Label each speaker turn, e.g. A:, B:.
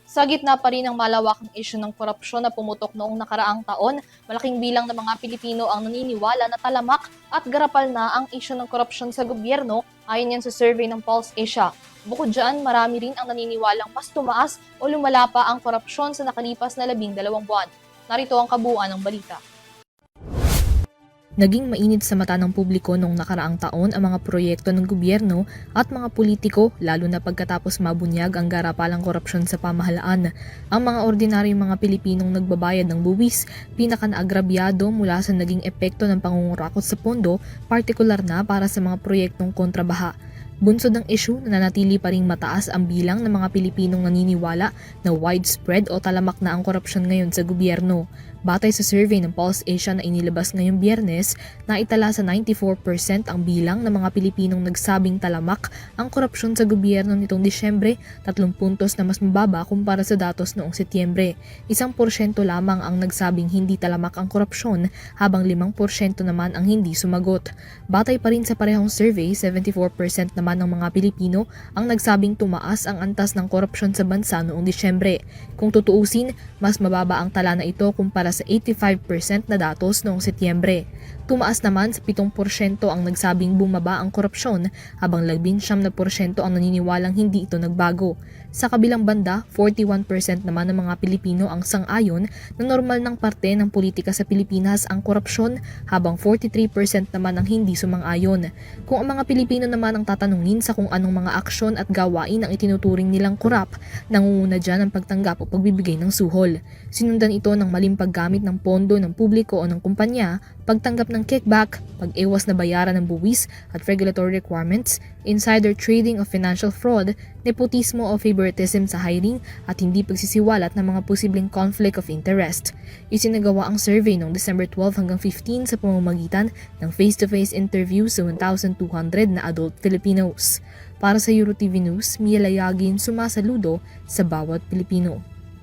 A: Sa gitna pa rin ng malawakang isyu ng korupsyon na pumutok noong nakaraang taon, malaking bilang ng mga Pilipino ang naniniwala na talamak at garapal na ang isyu ng korupsyon sa gobyerno ayon yan sa survey ng Pulse Asia. Bukod dyan, marami rin ang naniniwalang mas tumaas o lumala pa ang korupsyon sa nakalipas na 12 buwan. Narito ang kabuuan ng balita.
B: Naging mainit sa mata ng publiko noong nakaraang taon ang mga proyekto ng gobyerno at mga politiko lalo na pagkatapos mabunyag ang garapalang korupsyon sa pamahalaan. Ang mga ordinaryong mga Pilipinong nagbabayad ng buwis, pinaka-naagrabyado mula sa naging epekto ng pangungurakot sa pondo, partikular na para sa mga proyektong kontrabaha. Bunsod ng issue na nanatili pa ring mataas ang bilang ng mga Pilipinong naniniwala na widespread o talamak na ang korupsyon ngayon sa gobyerno. Batay sa survey ng Pulse Asia na inilabas ngayong Biyernes, naitala sa 94% ang bilang ng mga Pilipinong nagsabing talamak ang korupsyon sa gobyerno nitong Disyembre, 3 puntos na mas mababa kumpara sa datos noong Setyembre. 1% lamang ang nagsabing hindi talamak ang korupsyon, habang 5% naman ang hindi sumagot. Batay pa rin sa parehong survey, 74% naman ng mga Pilipino ang nagsabing tumaas ang antas ng korupsyon sa bansa noong Disyembre. Kung tutuusin, mas mababa ang tala na ito kumpara sa 85% na datos noong Setyembre. Tumaas naman sa 7% ang nagsabing bumaba ang korupsyon, habang 19% ang naniniwalang hindi ito nagbago. Sa kabilang banda, 41% naman ng mga Pilipino ang sang-ayon na normal ng parte ng politika sa Pilipinas ang korupsyon, habang 43% naman ang hindi sumang-ayon. Kung ang mga Pilipino naman ang tatanungin sa kung anong mga aksyon at gawain ang itinuturing nilang korap, nangunguna dyan ang pagtanggap o pagbibigay ng suhol. Sinundan ito ng maling paggamit ng pondo ng publiko o ng kumpanya, pagtanggap ng kickback, pag-iwas na bayaran ng buwis at regulatory requirements, insider trading o financial fraud, nepotismo o favoritism sa hiring at hindi pagsisiwalat ng mga posibleng conflict of interest. Isinagawa ang survey noong December 12 hanggang 15 sa pamamagitan ng face-to-face interview sa 1,200 na adult Filipinos. Para sa EuroTV News, Mia Layagin, sumasaludo sa bawat Pilipino.